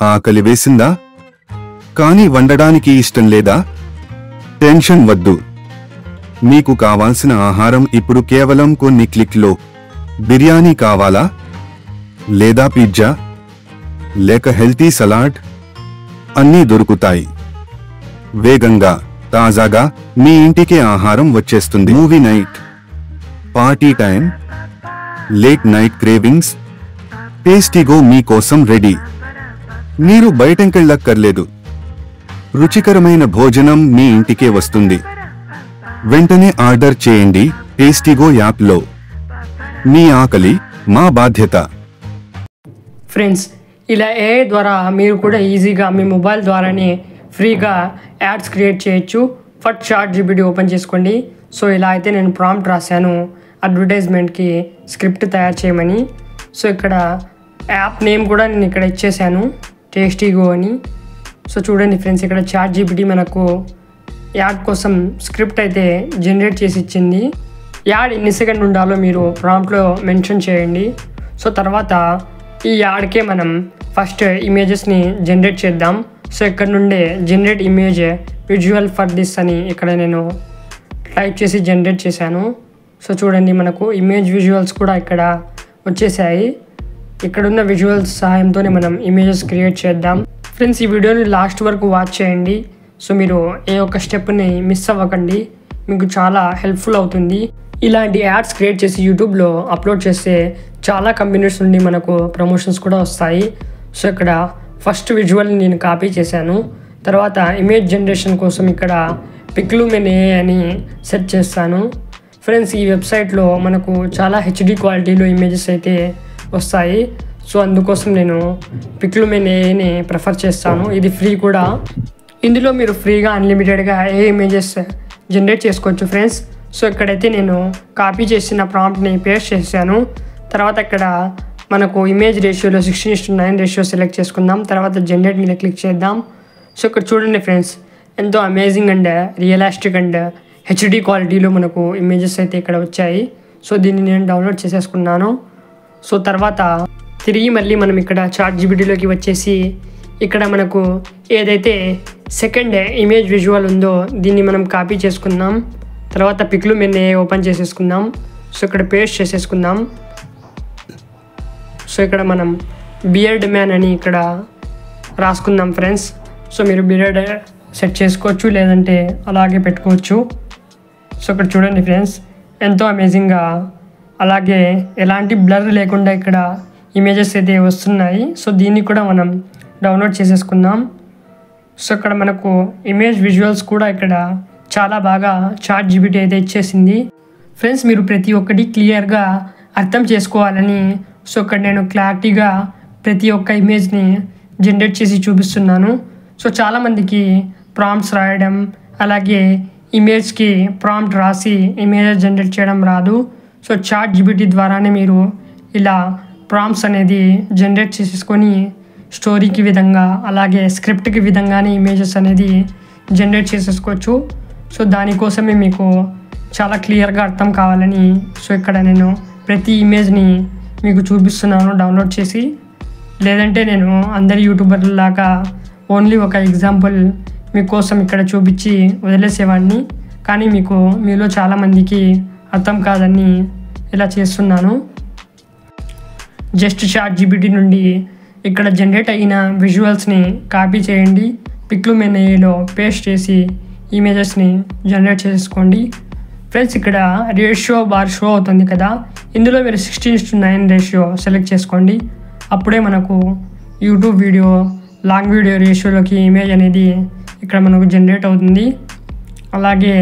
ఆకలి వేసిందా? కానీ వండడానికి ఇష్టం లేదా? టెన్షన్ వద్దు. మీకు కావాల్సిన ఆహారం ఇప్పుడు కేవలం కొన్ని క్లిక్లో. బిర్యానీ కావాలా? లేదా పిజ్జా? లేక హెల్తీ సలాడ్? అన్నీ దొరుకుతాయి. వేగంగా, తాజాగా మీ ఇంటికే ఆహారం వచ్చేస్తుంది. Movie night, party time, late night cravings, టేస్టీగో మీకోసం రెడీ. మీరు బయటకెళ్ళక్కర్లేదు. రుచికరమైన భోజనం మీ ఇంటికే వస్తుంది. వెంటనే ఆర్డర్ చేయండి టేస్టీగో యాప్లో. మీ ఆకలి మా బాధ్యత. ఫ్రెండ్స్, ఇలా ఏఐ ద్వారా మీరు కూడా ఈజీగా మీ మొబైల్ ద్వారానే ఫ్రీగా యాడ్స్ క్రియేట్ చేయొచ్చు. ఫస్ట్ ChatGPT ఓపెన్ చేసుకోండి. సో ఇలా అయితే నేను ప్రాంప్ట్ రాశాను అడ్వర్టైజ్మెంట్కి స్క్రిప్ట్ తయారు చేయమని. సో ఇక్కడ యాప్ నేమ్ కూడా నేను ఇక్కడ ఇచ్చేసాను, టేస్టీగో అని. సో చూడండి ఫ్రెండ్స్, ఇక్కడ ChatGPT మనకు యాడ్ కోసం స్క్రిప్ట్ అయితే జనరేట్ చేసి ఇచ్చింది. యాడ్ ఎన్ని సెకండ్ ఉండాలో మీరు ప్రాంప్ట్లో మెన్షన్ చేయండి. సో తర్వాత ఈ యాడ్కే మనం ఫస్ట్ ఇమేజెస్ని జనరేట్ చేద్దాం. సో ఇక్కడ నుండే generate image visual for this అని ఇక్కడ నేను టైప్ చేసి జనరేట్ చేశాను. సో చూడండి, మనకు ఇమేజ్ విజువల్స్ కూడా ఇక్కడ వచ్చేసాయి. ఇక్కడున్న విజువల్స్ సహాయంతోనే మనం ఇమేజెస్ క్రియేట్ చేద్దాం. ఫ్రెండ్స్, ఈ వీడియోని లాస్ట్ వరకు వాచ్ చేయండి. సో మీరు ఏ ఒక్క స్టెప్ని మిస్ అవ్వకండి, మీకు చాలా హెల్ప్ఫుల్ అవుతుంది. ఇలాంటి యాడ్స్ క్రియేట్ చేసి యూట్యూబ్లో అప్లోడ్ చేస్తే చాలా కంపెనీస్ నుండి మనకు ప్రమోషన్స్ కూడా వస్తాయి. సో ఇక్కడ ఫస్ట్ విజువల్ని నేను కాపీ చేశాను. తర్వాత ఇమేజ్ జనరేషన్ కోసం ఇక్కడ పిక్లుమెన్ AI అని సెర్చ్ చేస్తాను. ఫ్రెండ్స్, ఈ వెబ్సైట్లో మనకు చాలా HD క్వాలిటీలో ఇమేజెస్ అయితే వస్తాయి. సో అందుకోసం నేను పిక్లుమెన్ AIని ప్రిఫర్ చేస్తాను. ఇది ఫ్రీ కూడా. ఇందులో మీరు ఫ్రీగా అన్లిమిటెడ్గా ఏ ఇమేజెస్ జనరేట్ చేసుకోవచ్చు ఫ్రెండ్స్. సో ఇక్కడైతే నేను కాపీ చేసిన ప్రాంప్ట్ని పేస్ట్ చేశాను. తర్వాత ఇక్కడ మనకు ఇమేజ్ రేషియోలో 16:9 రేషియో సెలెక్ట్ చేసుకుందాం. తర్వాత జనరేట్ మీద క్లిక్ చేద్దాం. సో ఇక్కడ చూడండి ఫ్రెండ్స్, ఎంతో amazing and realistic and HD క్వాలిటీలో మనకు ఇమేజెస్ అయితే ఇక్కడ వచ్చాయి. సో దీన్ని నేను డౌన్లోడ్ చేసేసుకున్నాను. సో తర్వాత తిరిగి మళ్ళీ మనం ఇక్కడ ChatGPTలోకి వచ్చేసి ఇక్కడ మనకు ఏదైతే సెకండ్ ఇమేజ్ విజువల్ ఉందో దీన్ని మనం కాపీ చేసుకుందాం. తర్వాత పిక్లుమెన్ AI ఓపెన్ చేసేసుకుందాం. సో ఇక్కడ పేస్ట్ చేసేసుకుందాం. సో ఇక్కడ మనం బియర్డ్ మ్యాన్ అని ఇక్కడ రాసుకుందాం ఫ్రెండ్స్. సో మీరు బియర్డ్ సెట్ చేసుకోవచ్చు, లేదంటే అలాగే పెట్టుకోవచ్చు. సో ఇక్కడ చూడండి ఫ్రెండ్స్, ఎంతో అమేజింగ్గా అలాగే ఎలాంటి బ్లర్ లేకుండా ఇక్కడ ఇమేజెస్ అయితే వస్తున్నాయి. సో దీన్ని కూడా మనం డౌన్లోడ్ చేసేసుకుందాం. సో ఇక్కడ మనకు ఇమేజ్ విజువల్స్ కూడా ఇక్కడ చాలా బాగా ChatGPT అయితే ఇచ్చేసింది. ఫ్రెండ్స్, మీరు ప్రతి ఒక్కటి క్లియర్గా అర్థం చేసుకోవాలని సో ఇక్కడ నేను క్లారిటీగా ప్రతి ఒక్క ఇమేజ్ని జనరేట్ చేసి చూపిస్తున్నాను. సో చాలామందికి ప్రాంప్ట్స్ రాయడం అలాగే ఇమేజ్కి ప్రాంప్ట్ రాసి ఇమేజెస్ జనరేట్ చేయడం రాదు. సో ChatGPT ద్వారానే మీరు ఇలా ప్రాంప్ట్స్ అనేది జనరేట్ చేసేసుకొని స్టోరీకి విధంగా అలాగే స్క్రిప్ట్కి విధంగానే ఇమేజెస్ అనేది జనరేట్ చేసేసుకోవచ్చు. సో దానికోసమే మీకు చాలా క్లియర్గా అర్థం కావాలని సో ఇక్కడ నేను ప్రతి ఇమేజ్ని మీకు చూపిస్తున్నాను డౌన్లోడ్ చేసి. లేదంటే నేను అందరి యూట్యూబర్లాగా ఓన్లీ ఒక ఎగ్జాంపుల్ మీకోసం ఇక్కడ చూపించి వదిలేసేవాడిని. కానీ మీలో చాలామందికి అర్థం కాదని ఇలా చేస్తున్నాను. జస్ట్ ChatGPT నుండి ఇక్కడ జనరేట్ అయిన విజువల్స్ని కాపీ చేయండి, పిక్లుమెన్ AIలో పేస్ట్ చేసి ఇమేజెస్ని జనరేట్ చేసుకోండి. ఫ్రెండ్స్, ఇక్కడ రేషియో బార్ షో అవుతుంది కదా, ఇందులో మీరు 16:9 రేషియో సెలెక్ట్ చేసుకోండి. అప్పుడే మనకు యూట్యూబ్ వీడియో లాంగ్ వీడియో రేషియోలోకి ఇమేజ్ అనేది ఇక్కడ మనకు జనరేట్ అవుతుంది. అలాగే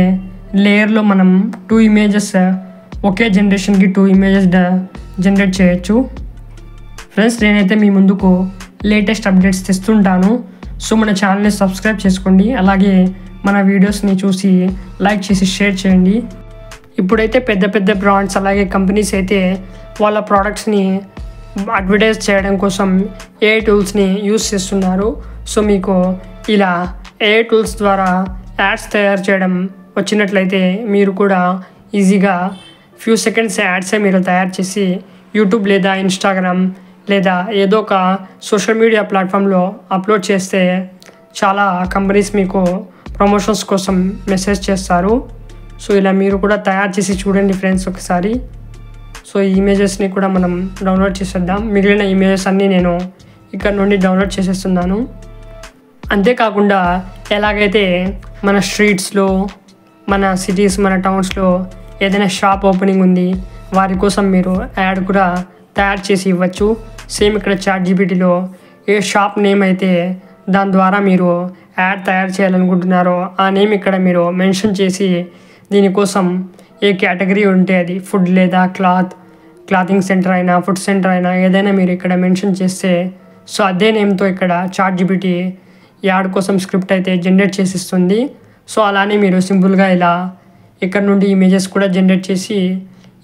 లేయర్లో మనం 2 ఇమేజెస్ ఒకే జనరేషన్కి 2 ఇమేజెస్ జనరేట్ చేయొచ్చు. ఫ్రెండ్స్, నేనైతే మీ ముందుకు లేటెస్ట్ అప్డేట్స్ తెస్తుంటాను. సో మన ఛానల్ని సబ్స్క్రైబ్ చేసుకోండి. అలాగే మన వీడియోస్ని చూసి లైక్ చేసి షేర్ చేయండి. ఇప్పుడైతే పెద్ద పెద్ద బ్రాండ్స్ అలాగే కంపెనీస్ అయితే వాళ్ళ ప్రోడక్ట్స్ని అడ్వర్టైజ్ చేయడం కోసం AI టూల్స్ని యూస్ చేస్తున్నారు. సో మీకు ఇలా AI టూల్స్ ద్వారా యాడ్స్ తయారు చేయడం వచ్చినట్లయితే మీరు కూడా ఈజీగా ఫ్యూ సెకండ్స్ యాడ్సే మీరు తయారు చేసి యూట్యూబ్ లేదా ఇన్స్టాగ్రామ్ లేదా ఏదో ఒక సోషల్ మీడియా ప్లాట్ఫామ్లో అప్లోడ్ చేస్తే చాలా కంపెనీస్ మీకు ప్రమోషన్స్ కోసం మెసేజ్ చేస్తారు. సో ఇలా మీరు కూడా తయారు చేసి చూడండి ఫ్రెండ్స్ ఒకసారి. సో ఈ ఇమేజెస్ని కూడా మనం డౌన్లోడ్ చేసేద్దాం. మిగిలిన ఇమేజెస్ అన్నీ నేను ఇక్కడ నుండి డౌన్లోడ్ చేసేస్తున్నాను. అంతేకాకుండా ఎలాగైతే మన స్ట్రీట్స్లో, మన సిటీస్, మన టౌన్స్లో ఏదైనా షాప్ ఓపెనింగ్ ఉంది, వారి కోసం మీరు యాడ్ కూడా తయారు చేసి ఇవ్వచ్చు. సేమ్ ఇక్కడ ChatGPTలో ఏ షాప్ నేమ్ అయితే దాని ద్వారా మీరు యాడ్ తయారు చేయాలనుకుంటున్నారో ఆ నేమ్ ఇక్కడ మీరు మెన్షన్ చేసి దీనికోసం ఏ కేటగిరీ ఉంటే అది ఫుడ్ లేదా క్లాతింగ్ సెంటర్ అయినా, ఫుడ్ సెంటర్ అయినా ఏదైనా మీరు ఇక్కడ మెన్షన్ చేస్తే సో అదే నేమ్తో ఇక్కడ ChatGPT యాడ్ కోసం స్క్రిప్ట్ అయితే జనరేట్ చేసిస్తుంది. సో అలానే మీరు సింపుల్గా ఇలా ఇక్కడ నుండి ఇమేజెస్ కూడా జనరేట్ చేసి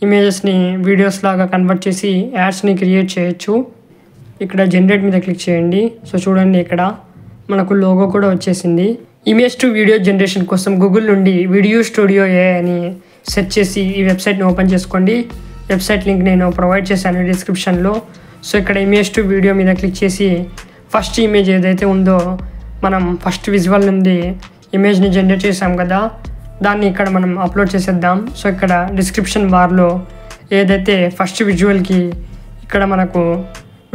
ఇమేజెస్ని వీడియోస్ లాగా కన్వర్ట్ చేసి యాడ్స్ని క్రియేట్ చేయొచ్చు. ఇక్కడ జనరేట్ మీద క్లిక్ చేయండి. సో చూడండి ఇక్కడ మనకు లోగో కూడా వచ్చేసింది. ఇమేజ్ టు వీడియో జనరేషన్ కోసం గూగుల్ నుండి వీడియో స్టూడియో AI అని సెర్చ్ చేసి ఈ వెబ్సైట్ని ఓపెన్ చేసుకోండి. వెబ్సైట్ లింక్ నేను ప్రొవైడ్ చేశాను డిస్క్రిప్షన్లో. సో ఇక్కడ ఇమేజ్ టు వీడియో మీద క్లిక్ చేసి ఫస్ట్ ఇమేజ్ ఏదైతే ఉందో మనం ఫస్ట్ విజువల్ నుండి ఇమేజ్ని జనరేట్ చేసాం కదా, దాన్ని ఇక్కడ మనం అప్లోడ్ చేసేద్దాం. సో ఇక్కడ డిస్క్రిప్షన్ బార్లో ఏదైతే ఫస్ట్ విజువల్కి ఇక్కడ మనకు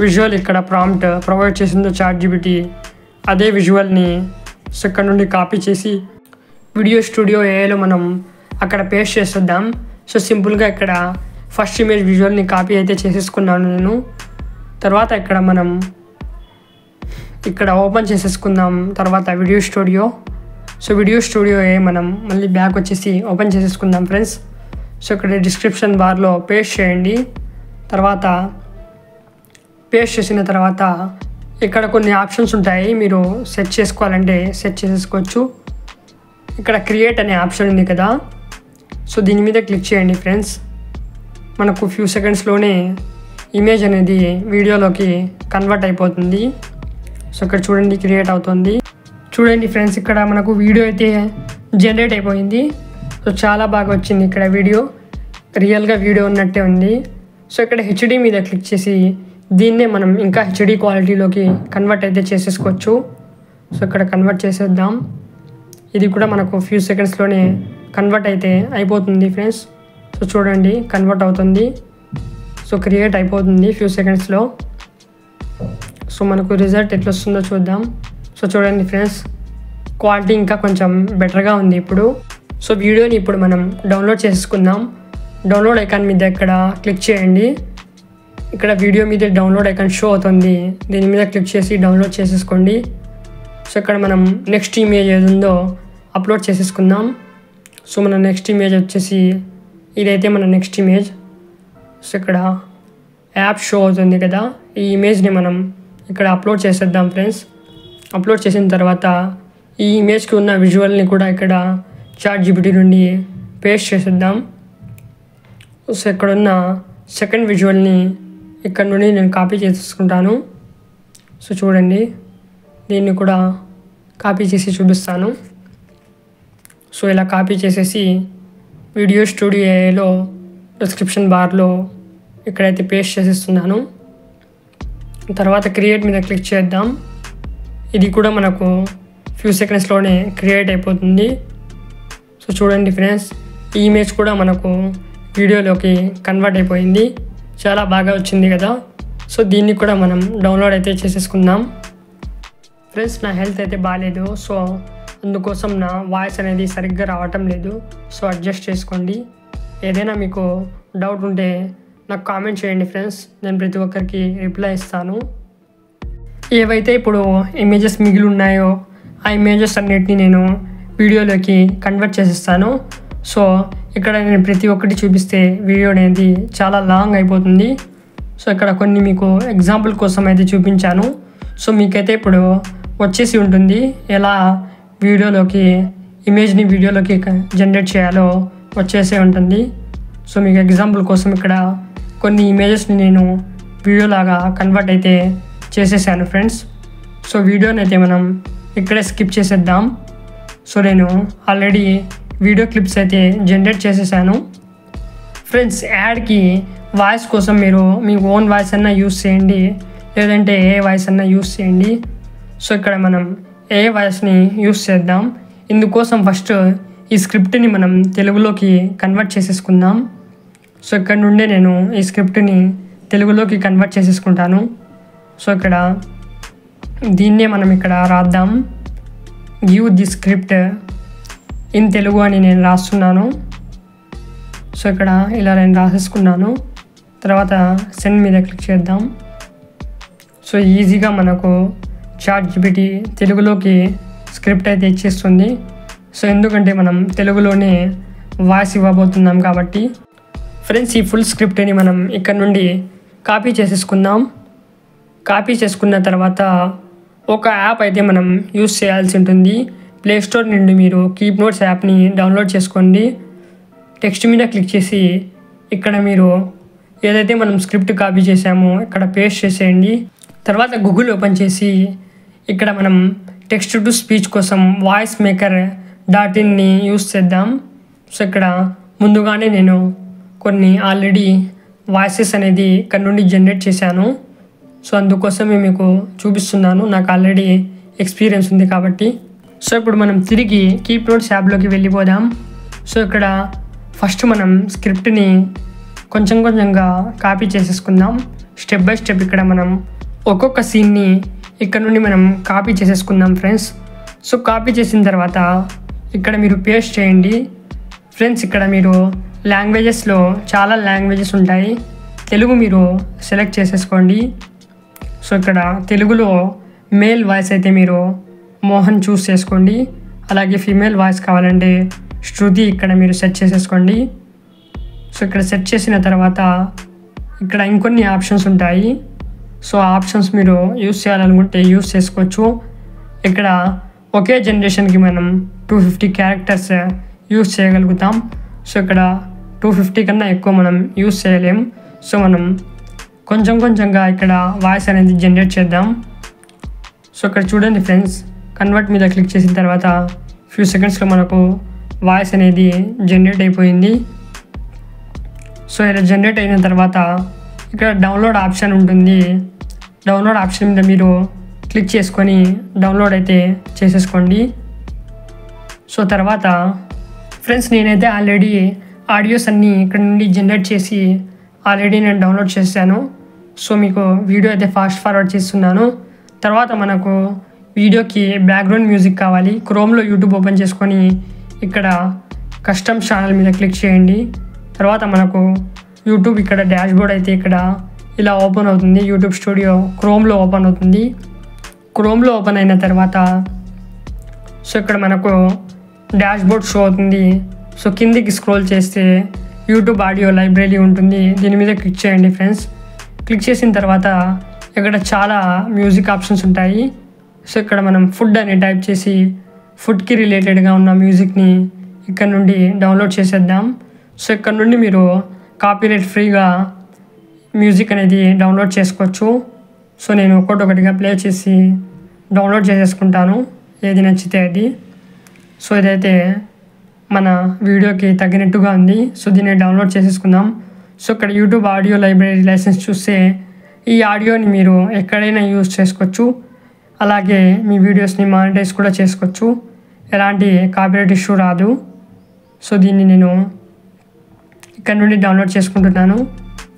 విజువల్ ఇక్కడ ప్రాంప్ట్ ప్రొవైడ్ చేసిందో ChatGPT అదే విజువల్ని సో ఇక్కడ నుండి కాపీ చేసి వీడియో స్టూడియో AIలో మనం అక్కడ పేస్ట్ చేసేద్దాం. సో సింపుల్గా ఇక్కడ ఫస్ట్ ఇమేజ్ విజువల్ని కాపీ అయితే చేసేసుకున్నాను నేను. తర్వాత ఇక్కడ మనం ఇక్కడ ఓపెన్ చేసేసుకుందాం. తర్వాత video studio. So video studio మనం మళ్ళీ బ్యాక్ వచ్చేసి ఓపెన్ చేసేసుకుందాం ఫ్రెండ్స్. సో ఇక్కడ డిస్క్రిప్షన్ బార్లో పేస్ట్ చేయండి. తర్వాత పేస్ట్ చేసిన తర్వాత ఇక్కడ కొన్ని ఆప్షన్స్ ఉంటాయి, మీరు సెట్ చేసుకోవాలంటే సెట్ చేసేసుకోవచ్చు. ఇక్కడ క్రియేట్ అనే ఆప్షన్ ఉంది కదా, సో దీని మీద క్లిక్ చేయండి ఫ్రెండ్స్. మనకు ఫ్యూ సెకండ్స్లోనే ఇమేజ్ అనేది వీడియోలోకి కన్వర్ట్ అయిపోతుంది. సో ఇక్కడ చూడండి క్రియేట్ అవుతుంది. చూడండి ఫ్రెండ్స్ ఇక్కడ మనకు వీడియో అయితే జనరేట్ అయిపోయింది. సో చాలా బాగా వచ్చింది ఇక్కడ వీడియో, రియల్గా వీడియో ఉన్నట్టే ఉంది. సో ఇక్కడ HD మీద క్లిక్ చేసి దీన్నే మనం ఇంకా HD క్వాలిటీలోకి కన్వర్ట్ అయితే చేసేసుకోవచ్చు. సో ఇక్కడ కన్వర్ట్ చేసేద్దాం. ఇది కూడా మనకు ఫ్యూ సెకండ్స్లోనే కన్వర్ట్ అయితే అయిపోతుంది ఫ్రెండ్స్. సో చూడండి కన్వర్ట్ అవుతుంది. సో క్రియేట్ అయిపోతుంది ఫ్యూ సెకండ్స్లో. సో మనకు రిజల్ట్ ఎట్లా వస్తుందో చూద్దాం. సో చూడండి ఫ్రెండ్స్ క్వాలిటీ ఇంకా కొంచెం బెటర్గా ఉంది ఇప్పుడు. సో వీడియోని ఇప్పుడు మనం డౌన్లోడ్ చేసుకుందాం. డౌన్లోడ్ ఐకాన్ మీద ఇక్కడ క్లిక్ చేయండి. ఇక్కడ వీడియో మీద డౌన్లోడ్ ఐకాన్ షో అవుతుంది, దీని మీద క్లిక్ చేసి డౌన్లోడ్ చేసేసుకోండి. సో ఇక్కడ మనం నెక్స్ట్ ఇమేజ్ ఏది ఉందో అప్లోడ్ చేసేసుకుందాం. సో మన నెక్స్ట్ ఇమేజ్ వచ్చేసి ఇదైతే మన నెక్స్ట్ ఇమేజ్. సో ఇక్కడ యాప్ షో అవుతుంది కదా, ఈ ఇమేజ్ని మనం ఇక్కడ అప్లోడ్ చేసేద్దాం ఫ్రెండ్స్. అప్లోడ్ చేసిన తర్వాత ఈ ఇమేజ్కి ఉన్న విజువల్ని కూడా ఇక్కడ ChatGPT నుండి పేస్ట్ చేసేద్దాం. సో ఇక్కడున్న సెకండ్ విజువల్ని ఇక్కడ నుండి నేను కాపీ చేసుకుంటాను. సో చూడండి దీన్ని కూడా కాపీ చేసి చూపిస్తాను. సో ఇలా కాపీ చేసేసి వీడియో స్టూడియో AIలో డిస్క్రిప్షన్ బార్లో ఇక్కడైతే పేస్ట్ చేసేస్తున్నాను. తర్వాత క్రియేట్ మీద క్లిక్ చేద్దాం. ఇది కూడా మనకు ఫ్యూ సెకండ్స్లోనే క్రియేట్ అయిపోతుంది. సో చూడండి ఫ్రెండ్స్ ఈ ఇమేజ్ కూడా మనకు వీడియోలోకి కన్వర్ట్ అయిపోయింది, చాలా బాగా వచ్చింది కదా. సో దీన్ని కూడా మనం డౌన్లోడ్ అయితే చేసేసుకుందాం. ఫ్రెండ్స్ నా హెల్త్ అయితే బాగాలేదు, సో అందుకోసం నా వాయిస్ అనేది సరిగ్గా రావటం లేదు. సో అడ్జస్ట్ చేసుకోండి. ఏదైనా మీకు డౌట్ ఉంటే నాకు కామెంట్ చేయండి ఫ్రెండ్స్, నేను ప్రతి ఒక్కరికి రిప్లై ఇస్తాను. ఏవైతే ఇప్పుడు ఇమేజెస్ మిగిలి ఉన్నాయో ఆ ఇమేజెస్ అన్నిటిని నేను వీడియోలోకి కన్వర్ట్ చేసేస్తాను. సో ఇక్కడ నేను ప్రతి ఒక్కటి చూపిస్తే వీడియో అనేది చాలా లాంగ్ అయిపోతుంది. సో ఇక్కడ కొన్ని మీకు ఎగ్జాంపుల్ కోసం అయితే చూపించాను. సో మీకైతే ఇప్పుడు వచ్చేసి ఉంటుంది ఎలా వీడియోలోకి ఇమేజ్ని వీడియోలోకి జనరేట్ చేయాలో వచ్చేసే ఉంటుంది. సో మీకు ఎగ్జాంపుల్ కోసం ఇక్కడ కొన్ని ఇమేజెస్ని నేను వీడియోలాగా కన్వర్ట్ అయితే చేసేసాను ఫ్రెండ్స్. సో వీడియోని అయితే మనం ఇక్కడే స్కిప్ చేసేద్దాం. సో నేను ఆల్రెడీ వీడియో క్లిప్స్ అయితే జనరేట్ చేసేసాను ఫ్రెండ్స్. యాడ్కి వాయిస్ కోసం మీరు మీ ఓన్ వాయిస్ అన్నా యూస్ చేయండి, లేదంటే ఏ వాయిస్ అన్నా యూస్ చేయండి. సో ఇక్కడ మనం ఏ వాయిస్ని యూస్ చేద్దాం. ఇందుకోసం ఫస్ట్ ఈ స్క్రిప్ట్ని మనం తెలుగులోకి కన్వర్ట్ చేసేసుకుందాం. సో ఇక్కడ నుండే నేను ఈ స్క్రిప్ట్ని తెలుగులోకి కన్వర్ట్ చేసేసుకుంటాను. సో ఇక్కడ దీన్నే మనం ఇక్కడ రాద్దాం, give the script in Telugu అని నేను రాస్తున్నాను. సో ఇక్కడ ఇలా నేను రాసేసుకున్నాను. తర్వాత సెండ్ మీద క్లిక్ చేద్దాం. సో ఈజీగా మనకు ChatGPT తెలుగులోకి స్క్రిప్ట్ అయితే ఇచ్చేస్తుంది. సో ఎందుకంటే మనం తెలుగులోనే వాయిస్ ఇవ్వబోతున్నాం కాబట్టి. ఫ్రెండ్స్, ఈ ఫుల్ స్క్రిప్ట్ని మనం ఇక్కడ నుండి కాపీ చేసేసుకుందాం. కాపీ చేసుకున్న తర్వాత ఒక యాప్ అయితే మనం యూస్ చేయాల్సి ఉంటుంది. ప్లేస్టోర్ నుండి మీరు కీప్ నోట్స్ యాప్ని డౌన్లోడ్ చేసుకోండి. టెక్స్ట్ మీద క్లిక్ చేసి ఇక్కడ మీరు ఏదైతే మనం స్క్రిప్ట్ కాపీ చేసామో ఇక్కడ పేస్ట్ చేసేయండి. తర్వాత గూగుల్ ఓపెన్ చేసి ఇక్కడ మనం టెక్స్ట్ టు స్పీచ్ కోసం వాయిస్ మేకర్ .inని యూస్ చేద్దాం. సో ఇక్కడ ముందుగానే నేను కొన్ని ఆల్రెడీ వాయిసెస్ అనేది ఇక్కడ నుండి జనరేట్ చేశాను. సో అందుకోసమే మీకు చూపిస్తున్నాను, నాకు ఆల్రెడీ ఎక్స్పీరియన్స్ ఉంది కాబట్టి. సో ఇప్పుడు మనం తిరిగి కీప్ నోట్స్ యాప్లోకి వెళ్ళిపోదాం. సో ఇక్కడ ఫస్ట్ మనం స్క్రిప్ట్ని కొంచెం కొంచెంగా కాపీ చేసేసుకుందాం. స్టెప్ బై స్టెప్ ఇక్కడ మనం ఒక్కొక్క సీన్ని ఇక్కడ నుండి మనం కాపీ చేసేసుకుందాం ఫ్రెండ్స్. సో కాపీ చేసిన తర్వాత ఇక్కడ మీరు పేస్ట్ చేయండి. ఫ్రెండ్స్, ఇక్కడ మీరు లాంగ్వేజెస్లో చాలా లాంగ్వేజెస్ ఉంటాయి. తెలుగు మీరు సెలెక్ట్ చేసేసుకోండి. సో ఇక్కడ తెలుగులో మేల్ వాయిస్ అయితే మీరు మోహన్ చూస్ చేసుకోండి. అలాగే ఫీమేల్ వాయిస్ కావాలంటే శృతి ఇక్కడ మీరు సెట్ చేసేసుకోండి. సో ఇక్కడ సెట్ చేసిన తర్వాత ఇక్కడ ఇంకొన్ని ఆప్షన్స్ ఉంటాయి. సో ఆ ఆప్షన్స్ మీరు యూస్ చేయాలనుకుంటే యూస్ చేసుకోవచ్చు. ఇక్కడ ఒకే జనరేషన్కి మనం 250 క్యారెక్టర్స్ యూస్ చేయగలుగుతాం. సో ఇక్కడ 250 కన్నా ఎక్కువ మనం యూస్ చేయలేం. సో మనం కొంచెం కొంచెంగా ఇక్కడ వాయిస్ అనేది జనరేట్ చేద్దాం. సో ఇక్కడ చూడండి ఫ్రెండ్స్, కన్వర్ట్ మీద క్లిక్ చేసిన తర్వాత ఫ్యూ సెకండ్స్లో మనకు వాయిస్ అనేది జనరేట్ అయిపోయింది. సో ఇలా జనరేట్ అయిన తర్వాత ఇక్కడ డౌన్లోడ్ ఆప్షన్ ఉంటుంది. డౌన్లోడ్ ఆప్షన్ మీద మీరు క్లిక్ చేసుకొని డౌన్లోడ్ అయితే చేసేసుకోండి. సో తర్వాత ఫ్రెండ్స్, నేనైతే ఆల్రెడీ ఆడియోస్ అన్నీ ఇక్కడ నుండి జనరేట్ చేసి ఆల్రెడీ నేను డౌన్లోడ్ చేశాను. సో మీకు వీడియో అయితే ఫాస్ట్ ఫార్వర్డ్ చేస్తున్నాను. తర్వాత మనకు వీడియోకి బ్యాక్గ్రౌండ్ మ్యూజిక్ కావాలి. క్రోమ్లో యూట్యూబ్ ఓపెన్ చేసుకొని ఇక్కడ కస్టమ్ ఛానల్ మీద క్లిక్ చేయండి. తర్వాత మనకు యూట్యూబ్ ఇక్కడ డాష్ బోర్డ్ అయితే ఇక్కడ ఇలా ఓపెన్ అవుతుంది. యూట్యూబ్ స్టూడియో క్రోమ్లో ఓపెన్ అవుతుంది. క్రోమ్లో ఓపెన్ అయిన తర్వాత సో ఇక్కడ మనకు డాష్ బోర్డ్ షో అవుతుంది. సో కిందికి స్క్రోల్ చేస్తే యూట్యూబ్ ఆడియో లైబ్రరీ ఉంటుంది. దీని మీద క్లిక్ చేయండి ఫ్రెండ్స్. క్లిక్ చేసిన తర్వాత ఇక్కడ చాలా మ్యూజిక్ ఆప్షన్స్ ఉంటాయి. సో ఇక్కడ మనం ఫుడ్ అని టైప్ చేసి ఫుడ్కి రిలేటెడ్గా ఉన్న మ్యూజిక్ని ఇక్కడ నుండి డౌన్లోడ్ చేసేద్దాం. సో ఇక్కడ నుండి మీరు కాపీరైట్ ఫ్రీగా మ్యూజిక్ అనేది డౌన్లోడ్ చేసుకోవచ్చు. సో నేను ఒక్కొక్కటిగా ప్లే చేసి డౌన్లోడ్ చేసేసుకుంటాను ఏది నచ్చితే అది. సో ఇదైతే మన వీడియోకి తగినట్టుగా ఉంది. సో దీన్ని డౌన్లోడ్ చేసేసుకుందాం. సో ఇక్కడ యూట్యూబ్ ఆడియో లైబ్రరీ లైసెన్స్ చూస్తే ఈ ఆడియోని మీరు ఎక్కడైనా యూజ్ చేసుకోవచ్చు. అలాగే మీ వీడియోస్ని మానిటైజ్ కూడా చేసుకోవచ్చు. ఎలాంటి కాపీరైట్ ఇష్యూ రాదు. సో దీన్ని నేను ఇక్కడ నుండి డౌన్లోడ్ చేసుకుంటున్నాను.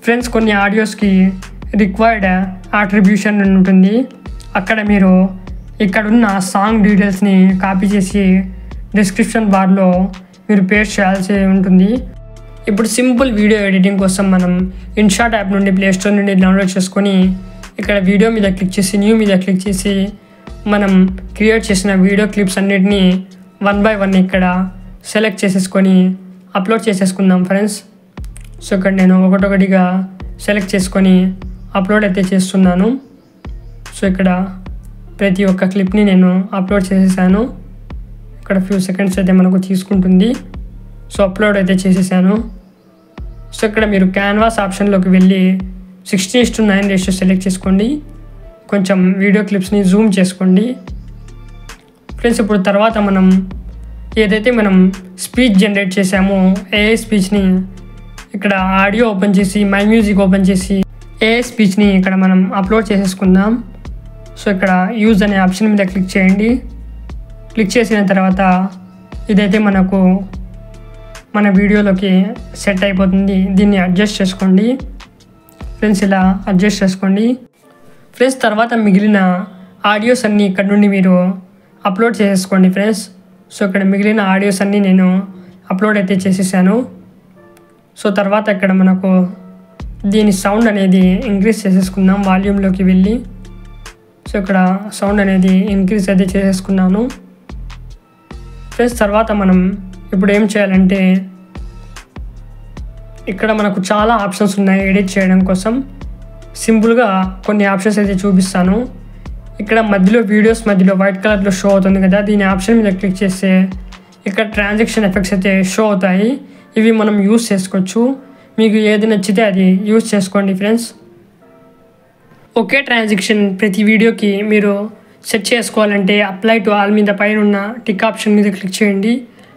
ఫ్రెండ్స్, కొన్ని ఆడియోస్కి రిక్వైర్డ్ అట్రిబ్యూషన్ ఉంటుంది. అక్కడ మీరు ఇక్కడున్న సాంగ్ డీటెయిల్స్ని కాపీ చేసి డిస్క్రిప్షన్ బార్లో మీరు పేస్ట్ చేయాల్సి ఉంటుంది. ఇప్పుడు సింపుల్ వీడియో ఎడిటింగ్ కోసం మనం ఇన్షాట్ యాప్ నుండి ప్లేస్టోర్ నుండి డౌన్లోడ్ చేసుకొని ఇక్కడ వీడియో మీద క్లిక్ చేసి న్యూ మీద క్లిక్ చేసి మనం క్రియేట్ చేసిన వీడియో క్లిప్స్ అన్నిటినీ 1 by 1 ఇక్కడ సెలెక్ట్ చేసేసుకొని అప్లోడ్ చేసేసుకుందాం ఫ్రెండ్స్. సో ఇక్కడ నేను ఒకటొకటిగా సెలెక్ట్ చేసుకొని అప్లోడ్ అయితే చేస్తున్నాను. సో ఇక్కడ ప్రతి ఒక్క క్లిప్ని నేను అప్లోడ్ చేసేసాను. ఇక్కడ ఫ్యూ సెకండ్స్ అయితే మనకు తీసుకుంటుంది. సో అప్లోడ్ అయితే చేసేసాను. సో ఇక్కడ మీరు క్యాన్వాస్ ఆప్షన్లోకి వెళ్ళి 16:9 రేషియో సెలెక్ట్ చేసుకోండి. కొంచెం వీడియో క్లిప్స్ని జూమ్ చేసుకోండి ఫ్రెండ్స్. ఇప్పుడు తర్వాత మనం ఏదైతే మనం స్పీచ్ జనరేట్ చేసామో ఏఐ స్పీచ్ని ఇక్కడ ఆడియో ఓపెన్ చేసి మై మ్యూజిక్ ఓపెన్ చేసి ఏ స్పీచ్ని ఇక్కడ మనం అప్లోడ్ చేసేసుకుందాం. సో ఇక్కడ యూజ్ అనే ఆప్షన్ మీద క్లిక్ చేయండి. క్లిక్ చేసిన తర్వాత ఇదైతే మనకు మన వీడియోలోకి సెట్ అయిపోతుంది. దీన్ని అడ్జస్ట్ చేసుకోండి ఫ్రెండ్స్, ఇలా అడ్జస్ట్ చేసుకోండి ఫ్రెండ్స్. తర్వాత మిగిలిన ఆడియోస్ అన్నీ ఇక్కడ నుండి మీరు అప్లోడ్ చేసేసుకోండి ఫ్రెండ్స్. సో ఇక్కడ మిగిలిన ఆడియోస్ అన్నీ నేను అప్లోడ్ అయితే చేసేసాను. సో తర్వాత ఇక్కడ మనకు దీని సౌండ్ అనేది ఇంక్రీజ్ చేసేసుకుందాం వాల్యూమ్లోకి వెళ్ళి. సో ఇక్కడ సౌండ్ అనేది ఇంక్రీజ్ అయితే చేసేసుకున్నాను ఫ్రెండ్స్. తర్వాత మనం ఇప్పుడు ఏం చేయాలంటే ఇక్కడ మనకు చాలా ఆప్షన్స్ ఉన్నాయి ఎడిట్ చేయడం కోసం. సింపుల్గా కొన్ని ఆప్షన్స్ అయితే చూపిస్తాను. ఇక్కడ మధ్యలో వీడియోస్ మధ్యలో వైట్ కలర్లో షో అవుతుంది కదా, దీని ఆప్షన్ మీద క్లిక్ చేస్తే ఇక్కడ ట్రాన్సాక్షన్ ఎఫెక్ట్స్ అయితే షో అవుతాయి. ఇవి మనం యూస్ చేసుకోవచ్చు. మీకు ఏది నచ్చితే అది యూస్ చేసుకోండి ఫ్రెండ్స్. ఒకే ట్రాన్సాక్షన్ ప్రతి వీడియోకి మీరు సెట్ చేసుకోవాలంటే అప్లై టు ఆల్ మీద పైన ఉన్న టిక్ ఆప్షన్ మీద క్లిక్ చేయండి.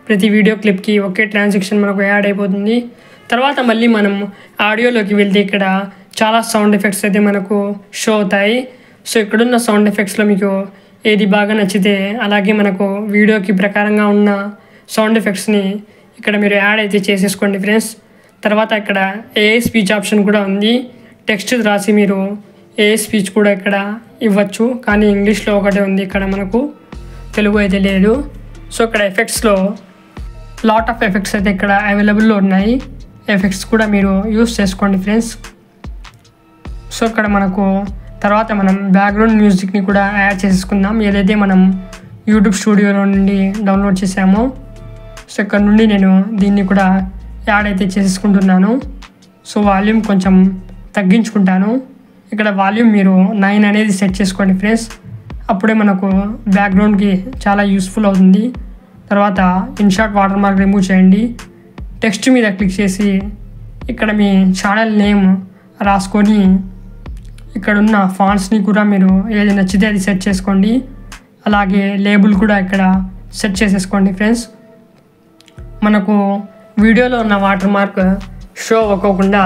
ప్రతి వీడియో క్లిప్కి ఒకే ట్రాన్సాక్షన్ మనకు యాడ్ అయిపోతుంది. తర్వాత మళ్ళీ మనం ఆడియోలోకి వెళ్తే ఇక్కడ చాలా సౌండ్ ఎఫెక్ట్స్ అయితే మనకు షో అవుతాయి. సో ఇక్కడున్న సౌండ్ ఎఫెక్ట్స్లో మీకు ఏది బాగా నచ్చితే అలాగే మనకు వీడియోకి ప్రకారంగా ఉన్న సౌండ్ ఎఫెక్ట్స్ని ఇక్కడ మీరు యాడ్ అయితే చేసేసుకోండి ఫ్రెండ్స్. తర్వాత ఇక్కడ ఏ స్పీచ్ ఆప్షన్ కూడా ఉంది. టెక్స్ట్ రాసి మీరు ఏ స్పీచ్ కూడా ఇక్కడ ఇవ్వచ్చు, కానీ ఇంగ్లీష్లో ఒకటే ఉంది, ఇక్కడ మనకు తెలుగు అయితే లేదు. సో ఇక్కడ ఎఫెక్ట్స్లో లాట్ ఆఫ్ ఎఫెక్ట్స్ అయితే ఇక్కడ అవైలబుల్లో ఉన్నాయి. ఎఫెక్ట్స్ కూడా మీరు యూస్ చేసుకోండి ఫ్రెండ్స్. సో ఇక్కడ మనకు తర్వాత మనం బ్యాక్గ్రౌండ్ మ్యూజిక్ని కూడా యాడ్ చేసుకుందాం, ఏదైతే మనం యూట్యూబ్ స్టూడియోలో నుండి డౌన్లోడ్ చేసామో. సో ఇక్కడ నుండి నేను దీన్ని కూడా యాడ్ అయితే చేసుకుంటున్నాను. సో వాల్యూమ్ కొంచెం తగ్గించుకుంటాను. ఇక్కడ వాల్యూమ్ మీరు 9 అనేది సెట్ చేసుకోండి ఫ్రెండ్స్, అప్పుడే మనకు బ్యాక్గ్రౌండ్కి చాలా యూస్ఫుల్ అవుతుంది. తర్వాత ఇన్షార్ట్ వాటర్ మార్క్ రిమూవ్ చేయండి. టెక్స్ట్ మీద క్లిక్ చేసి ఇక్కడ మీ ఛానల్ నేమ్ రాసుకొని ఇక్కడ ఉన్న ఫాంట్స్ని కూడా మీరు ఏది నచ్చితే అది సెట్ చేసుకోండి. అలాగే లేబుల్ కూడా ఇక్కడ సెట్ చేసేసుకోండి ఫ్రెండ్స్. మనకు వీడియోలో ఉన్న వాటర్ మార్క్ షో అవ్వకుండా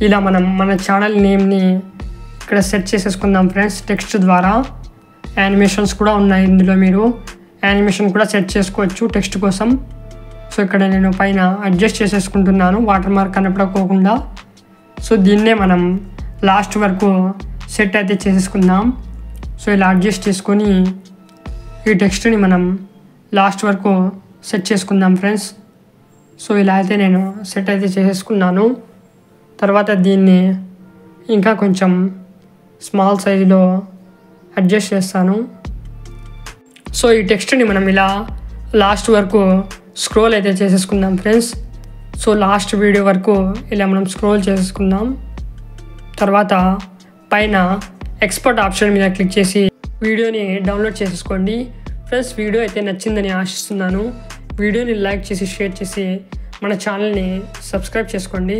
ఇలా మనం మన ఛానల్ నేమ్ని ఇక్కడ సెట్ చేసేసుకుందాం ఫ్రెండ్స్ టెక్స్ట్ ద్వారా. యానిమేషన్స్ కూడా ఉన్నాయి ఇందులో, మీరు యానిమేషన్ కూడా సెట్ చేసుకోవచ్చు టెక్స్ట్ కోసం. సో ఇక్కడ నేను పైన అడ్జస్ట్ చేసేసుకుంటున్నాను వాటర్ మార్క్ కనపడకోకుండా. సో దీన్నే మనం లాస్ట్ వరకు సెట్ అయితే చేసేసుకుందాం. సో ఇలా అడ్జస్ట్ చేసుకొని ఈ టెక్స్ట్ని మనం లాస్ట్ వరకు సెట్ చేసుకుందాం ఫ్రెండ్స్. సో ఇలా అయితే నేను సెట్ అయితే చేసేసుకున్నాను. తర్వాత దీన్ని ఇంకా కొంచెం స్మాల్ సైజులో అడ్జస్ట్ చేస్తాను. సో ఈ టెక్స్ట్ని మనం ఇలా లాస్ట్ వరకు స్క్రోల్ అయితే చేసేసుకుందాం ఫ్రెండ్స్. సో లాస్ట్ వీడియో వరకు ఇలా మనం స్క్రోల్ చేసేసుకుందాం. తర్వాత పైన ఎక్స్పోర్ట్ ఆప్షన్ మీద క్లిక్ చేసి వీడియోని డౌన్లోడ్ చేసేసుకోండి ఫ్రెండ్స్. వీడియో అయితే నచ్చిందని ఆశిస్తున్నాను. వీడియోని లైక్ చేసి షేర్ చేసి మన ఛానల్ని సబ్స్క్రైబ్ చేసుకోండి.